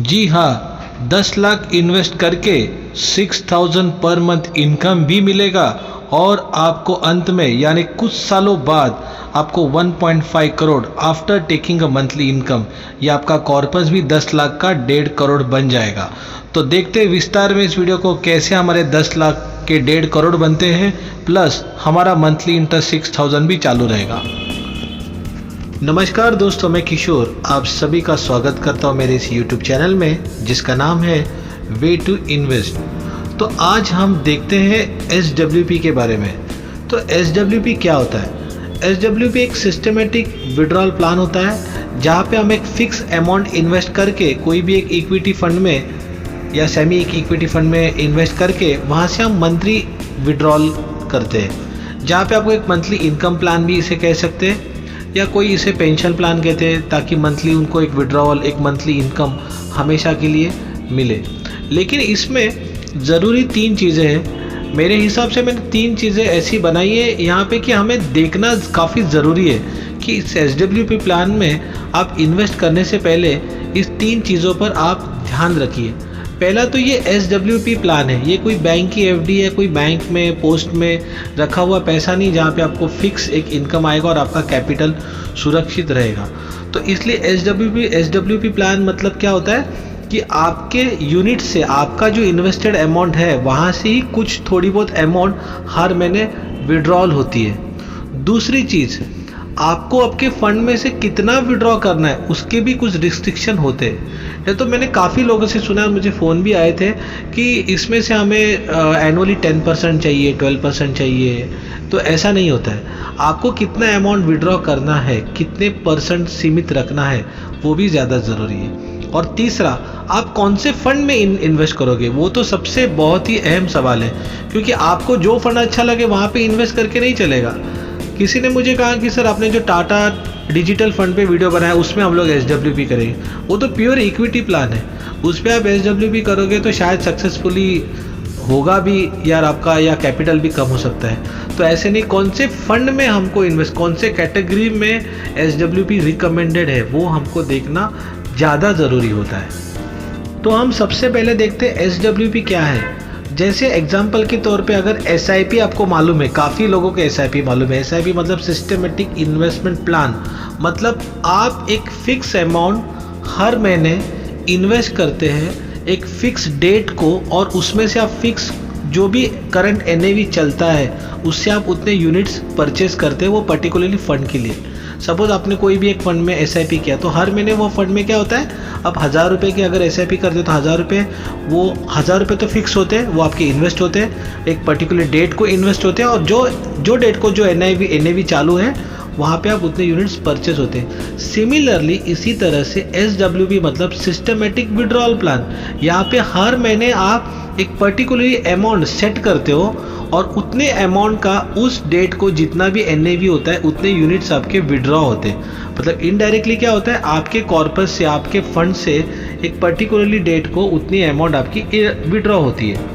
जी हाँ, 10 लाख इन्वेस्ट करके 6,000 per month income भी मिलेगा और आपको अंत में यानी कुछ सालों बाद आपको 1.5 crore after taking a monthly income, या आपका कॉर्पस भी 10 लाख का 1.5 करोड़ बन जाएगा। तो देखते हैं विस्तार में इस वीडियो को कैसे हमारे 10 लाख के 1.5 करोड़ बनते हैं, प्लस हमारा मंथली इंटरेस्ट 6,000 भी चालू रहेगा। नमस्कार दोस्तों, मैं किशोर आप सभी का स्वागत करता हूं मेरे इस YouTube चैनल में जिसका नाम है वे टू इन्वेस्ट। तो आज हम देखते हैं SWP के बारे में। तो SWP क्या होता है? SWP एक सिस्टमेटिक विड्रॉल प्लान होता है जहां पे हम एक फिक्स अमाउंट इन्वेस्ट करके कोई भी एक इक्विटी फंड में या सेमी इक्विटी फंड में इन्वेस्ट करके वहां से हम मंथली विड्रॉल करते हैं, जहां पे आपको एक मंथली इनकम प्लान भी इसे कह सकते हैं, या कोई इसे पेंशन प्लान कहते हैं, ताकि मंथली उनको एक विड्रॉवल, एक मंथली इनकम हमेशा के लिए मिले। लेकिन इसमें ज़रूरी 3 चीज़ें हैं। मेरे हिसाब से मैंने 3 चीज़ें ऐसी बनाई है यहाँ पे कि हमें देखना काफ़ी ज़रूरी है कि इस SWP प्लान में आप इन्वेस्ट करने से पहले इस 3 चीज़ों पर आप ध्यान रखिए। पहला तो ये SWP प्लान है, ये कोई बैंक की FD है, कोई बैंक में पोस्ट में रखा हुआ पैसा नहीं जहाँ पे आपको फिक्स एक इनकम आएगा और आपका कैपिटल सुरक्षित रहेगा। तो इसलिए SWP प्लान मतलब क्या होता है कि आपके यूनिट से आपका जो इन्वेस्टेड अमाउंट है वहाँ से ही कुछ थोड़ी बहुत अमाउंट हर महीने विड्रॉल होती है। दूसरी चीज़, आपको आपके फंड में से कितना विड्रॉ करना है उसके भी कुछ रिस्ट्रिक्शन होते हैं। तो मैंने काफ़ी लोगों से सुना, मुझे फ़ोन भी आए थे कि इसमें से हमें एनुअली 10% चाहिए, 12% चाहिए। तो ऐसा नहीं होता है। आपको कितना अमाउंट विड्रॉ करना है, कितने % सीमित रखना है, वो भी ज़्यादा ज़रूरी है। और तीसरा, आप कौन से फंड में इन्वेस्ट करोगे, वो तो सबसे बहुत ही अहम सवाल है, क्योंकि आपको जो फंड अच्छा लगे वहाँ पे इन्वेस्ट करके नहीं चलेगा। किसी ने मुझे कहा कि सर आपने जो टाटा डिजिटल फंड पे वीडियो बनाया उसमें हम लोग SWP करेंगे, वो तो प्योर इक्विटी प्लान है, उस पर आप SWP करोगे तो शायद सक्सेसफुली होगा भी यार आपका, या कैपिटल भी कम हो सकता है। तो ऐसे नहीं, कौन से फंड में हमको इन्वेस्ट, कौन से कैटेगरी में SWP रिकमेंडेड है, वो हमको देखना ज़्यादा ज़रूरी होता है। तो हम सबसे पहले देखते हैं SWP क्या है। जैसे एग्जाम्पल के तौर पे अगर SIP आपको मालूम है, काफ़ी लोगों को SIP मालूम है। SIP मतलब सिस्टमेटिक इन्वेस्टमेंट प्लान, मतलब आप एक फिक्स अमाउंट हर महीने इन्वेस्ट करते हैं एक फिक्स डेट को, और उसमें से आप फिक्स जो भी करंट NAV चलता है उससे आप उतने यूनिट्स परचेस करते हैं वो पर्टिकुलरली फंड के लिए। सपोज आपने कोई भी एक फंड में SIP किया तो हर महीने वो फंड में क्या होता है, आप 1000 रुपये की अगर SIP करते तो 1000 रुपये, वो 1000 रुपये तो फिक्स होते हैं, वो आपके इन्वेस्ट होते हैं, एक पर्टिकुलर डेट को इन्वेस्ट होते हैं, और जो डेट को जो NAV चालू है वहाँ पे आप उतने यूनिट्स परचेस होते हैं। सिमिलरली इसी तरह से SWP मतलब सिस्टमेटिक विड्रॉल प्लान, यहाँ पे हर महीने आप एक पर्टिकुलरली अमाउंट सेट करते हो और उतने अमाउंट का उस डेट को जितना भी NAV होता है उतने यूनिट्स आपके विड्रॉ होते हैं। मतलब इनडायरेक्टली क्या होता है, आपके कॉर्पस से, आपके फंड से एक पर्टिकुलरली डेट को उतनी अमाउंट आपकी विड्रॉ होती है।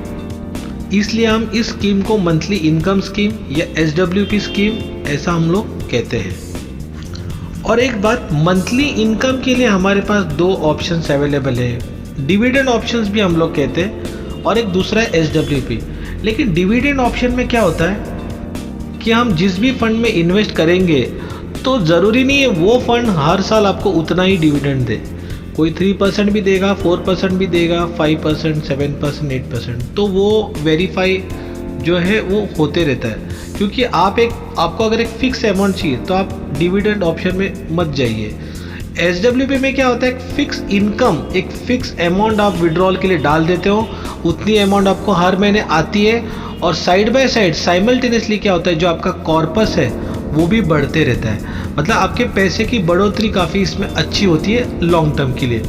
इसलिए हम इस स्कीम को मंथली इनकम स्कीम या SWP स्कीम ऐसा हम लोग कहते हैं। और एक बात, मंथली इनकम के लिए हमारे पास 2 ऑप्शंस अवेलेबल है, डिविडेंड ऑप्शंस भी हम लोग कहते हैं, और एक दूसरा है SWP। लेकिन डिविडेंड ऑप्शन में क्या होता है कि हम जिस भी फंड में इन्वेस्ट करेंगे तो ज़रूरी नहीं है वो फंड हर साल आपको उतना ही डिविडेंड दे। कोई 3% भी देगा, 4% भी देगा, 5%, 7%, 8%, तो वो वेरीफाई जो है वो होते रहता है। क्योंकि आपको अगर एक फिक्स अमाउंट चाहिए तो आप डिविडेंड ऑप्शन में मत जाइए। SWP में क्या होता है, एक फिक्स इनकम, एक फिक्स अमाउंट आप विड्रॉल के लिए डाल देते हो, उतनी अमाउंट आपको हर महीने आती है, और साइड बाय साइड साइमल्टेनियसली क्या होता है, जो आपका कॉर्पस है वो भी बढ़ते रहता है। मतलब आपके पैसे की बढ़ोतरी काफ़ी इसमें अच्छी होती है लॉन्ग टर्म के लिए।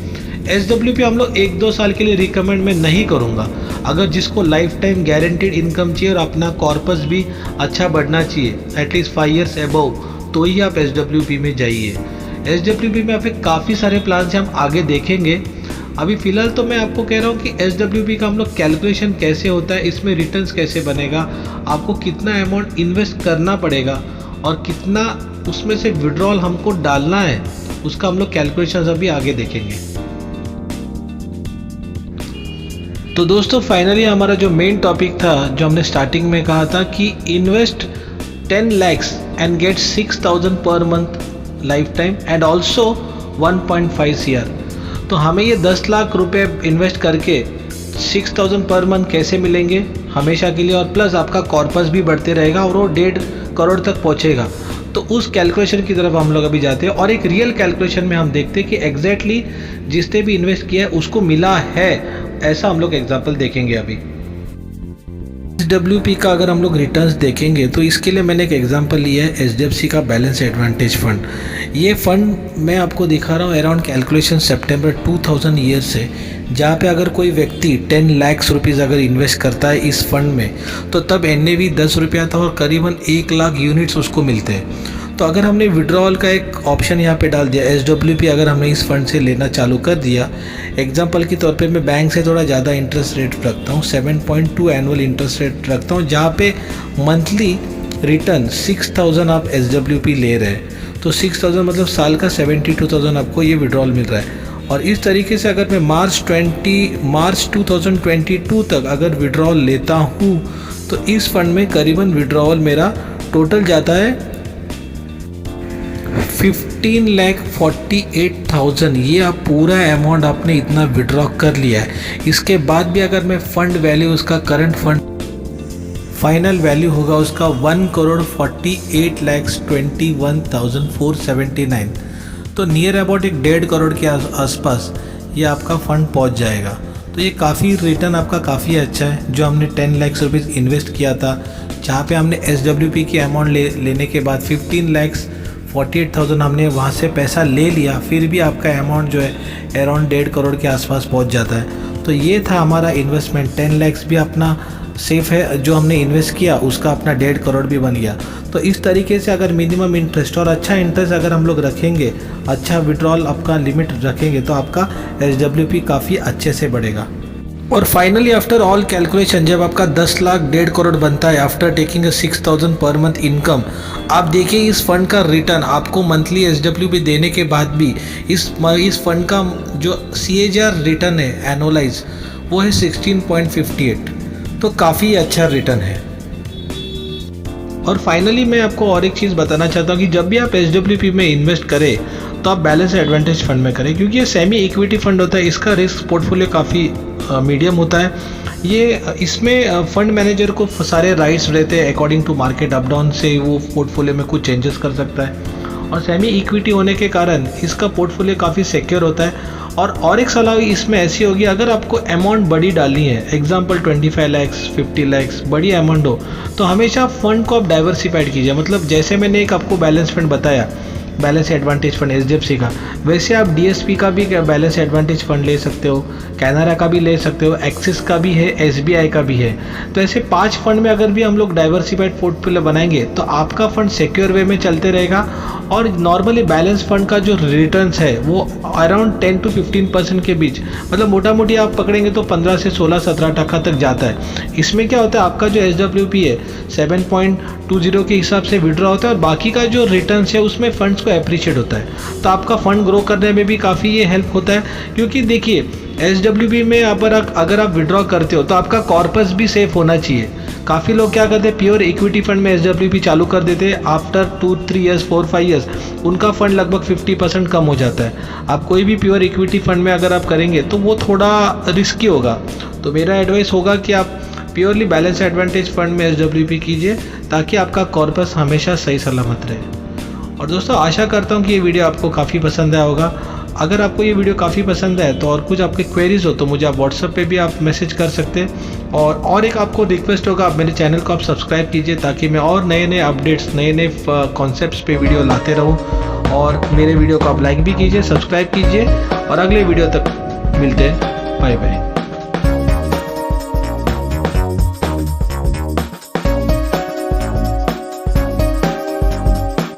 SWP हम लोग 1-2 साल के लिए रिकमेंड मैं नहीं करूँगा। अगर जिसको लाइफ टाइम गारंटीड इनकम चाहिए और अपना कॉर्पस भी अच्छा बढ़ना चाहिए, एटलीस्ट 5 years अबव, तो ही आप SWP में जाइए। SWP में आपके काफ़ी सारे प्लान से हम आगे देखेंगे। अभी फ़िलहाल तो मैं आपको कह रहा हूँ कि SWP का हम लोग कैलकुलेशन कैसे होता है, इसमें रिटर्न्स कैसे बनेगा, आपको कितना अमाउंट इन्वेस्ट करना पड़ेगा और कितना उसमें से विड्रॉल हमको डालना है, उसका हम लोग कैलकुलेशन अभी आगे देखेंगे। तो दोस्तों फाइनली हमारा जो मेन टॉपिक था, जो हमने स्टार्टिंग में कहा था कि invest 10 lakhs and get 6,000 per month life time and also 1.5 CR। तो हमें ये 10 लाख रुपए इन्वेस्ट करके 6,000 पर मंथ कैसे मिलेंगे हमेशा के लिए, और प्लस आपका कॉर्पस भी बढ़ते रहेगा और वो 1.5 करोड़ तक पहुंचेगा। तो उस कैलकुलेशन की तरफ हम लोग अभी जाते हैं और एक रियल कैलकुलेशन में हम देखते हैं कि एग्जैक्टली जिसने भी इन्वेस्ट किया है उसको मिला है, ऐसा हम लोग एग्जाम्पल देखेंगे अभी। SWP का अगर हम लोग रिटर्न्स देखेंगे तो इसके लिए मैंने एक एग्जांपल लिया है HDFC का बैलेंस एडवांटेज फंड। ये फंड मैं आपको दिखा रहा हूँ अराउंड कैलकुलेशन सितंबर 2000 ईयर से, जहाँ पे अगर कोई व्यक्ति 10 लाख रुपीज़ अगर इन्वेस्ट करता है इस फंड में तो तब NAV 10 रुपया था और करीबन 1 लाख यूनिट्स उसको मिलते हैं। तो अगर हमने विड्रॉल का एक ऑप्शन यहाँ पे डाल दिया, SWP अगर हमने इस फंड से लेना चालू कर दिया, एग्जांपल के तौर पे मैं बैंक से थोड़ा ज़्यादा इंटरेस्ट रेट रखता हूँ, 7.2 एनुअल इंटरेस्ट रेट रखता हूँ, जहाँ पे मंथली रिटर्न 6,000 आप SWP ले रहे हैं। तो 6,000 मतलब साल का 72,000 आपको ये विड्रॉल मिल रहा है। और इस तरीके से अगर मैं मार्च 2022 तक अगर विड्रॉल लेता हूँ तो इस फंड में करीबन विड्रॉल मेरा टोटल जाता है 15,48,000। ये आप पूरा अमाउंट आपने इतना विड्रॉ कर लिया है। इसके बाद भी अगर मैं फंड वैल्यू उसका करंट फंड फाइनल वैल्यू होगा उसका 1,48,21,479। तो नियर अबाउट एक 1.5 करोड़ के आसपास ये आपका फंड पहुंच जाएगा। तो ये काफ़ी रिटर्न आपका काफ़ी अच्छा है। जो हमने 10 लाख रुपीज़ इन्वेस्ट किया था, जहाँ पे हमने SWP की अमाउंट लेने के बाद 15,48,000 हमने वहाँ से पैसा ले लिया, फिर भी आपका अमाउंट जो है अराउंड 1.5 करोड़ के आसपास पहुँच जाता है। तो ये था हमारा इन्वेस्टमेंट। 10 लाख भी अपना सेफ है, जो हमने इन्वेस्ट किया उसका अपना 1.5 करोड़ भी बन गया। तो इस तरीके से अगर मिनिमम इंटरेस्ट और अच्छा इंटरेस्ट अगर हम लोग रखेंगे, अच्छा विड्रॉल आपका लिमिट रखेंगे, तो आपका SWP काफ़ी अच्छे से बढ़ेगा। और फाइनली आफ्टर ऑल कैलकुलेशन जब आपका 10 लाख 1.5 करोड़ बनता है after taking 6,000 per month income, आप देखिए इस फंड का रिटर्न आपको मंथली SWP देने के बाद भी इस फंड का जो CAGR रिटर्न है एनुअलाइज वो है 16.58। तो काफ़ी अच्छा रिटर्न है। और फाइनली मैं आपको और एक चीज़ बताना चाहता हूँ कि जब भी आप SWP में इन्वेस्ट करें तो आप बैलेंस एडवांटेज फंड में करें, क्योंकि ये सेमी इक्विटी फंड होता है। इसका रिस्क पोर्टफोलियो काफ़ी मीडियम होता है। इसमें फंड मैनेजर को सारे राइट्स रहते हैं, according to market up down से वो पोर्टफोलियो में कुछ चेंजेस कर सकता है। और सेमी इक्विटी होने के कारण इसका पोर्टफोलियो काफ़ी सिक्योर होता है। और एक सलाह इसमें ऐसी होगी, अगर आपको अमाउंट बड़ी डालनी है, एग्जांपल 25 लाख 50 लाख बड़ी अमाउंट हो, तो हमेशा फंड को आप डाइवर्सिफाइड कीजिए। मतलब जैसे मैंने एक आपको बैलेंस फंड बताया, बैलेंस एडवांटेज फंड HDFC का, वैसे आप DSP का भी बैलेंस एडवांटेज फंड ले सकते हो, कैनरा का भी ले सकते हो, एक्सिस का भी है, SBI का भी है। तो ऐसे 5 फंड में अगर भी हम लोग डाइवर्सिफाइड पोर्टफोलियो बनाएंगे तो आपका फंड सिक्योर वे में चलते रहेगा। और नॉर्मली बैलेंस फंड का जो रिटर्न्स है वो अराउंड 10 to 15% के बीच, मतलब मोटा मोटी आप पकड़ेंगे तो 15 से 16-17% तक जाता है। इसमें क्या होता है, आपका जो SWP है 7.20 के हिसाब से विड्रॉ होता है और बाकी का जो रिटर्न्स है उसमें फंड्स को अप्रिशिएट होता है। तो आपका फंड ग्रो करने में भी काफ़ी ये हेल्प होता है, क्योंकि देखिए SWP में अगर आप विड्रॉ करते हो तो आपका कॉर्पस भी सेफ होना चाहिए। काफ़ी लोग क्या करते हैं, प्योर इक्विटी फंड में SWP चालू कर देते हैं, आफ्टर 2-3 ईयर्स 4-5 ईयर्स उनका फंड लगभग 50% कम हो जाता है। आप कोई भी प्योर इक्विटी फंड में अगर आप करेंगे तो वो थोड़ा रिस्की होगा। तो मेरा एडवाइस होगा कि आप प्योरली बैलेंस एडवांटेज फंड में SWP कीजिए, ताकि आपका कॉर्पस हमेशा सही सलामत रहे। और दोस्तों आशा करता हूँ कि ये वीडियो आपको काफ़ी पसंद आया होगा। अगर आपको ये वीडियो काफ़ी पसंद है तो और कुछ आपके क्वेरीज हो तो मुझे आप व्हाट्सएप पे भी आप मैसेज कर सकते हैं। और एक आपको रिक्वेस्ट होगा, आप मेरे चैनल को आप सब्सक्राइब कीजिए, ताकि मैं और नए अपडेट्स, नए कॉन्सेप्ट्स पे वीडियो लाते रहूँ। और मेरे वीडियो को आप लाइक भी कीजिए, सब्सक्राइब कीजिए, और अगले वीडियो तक मिलते हैं। Bye bye.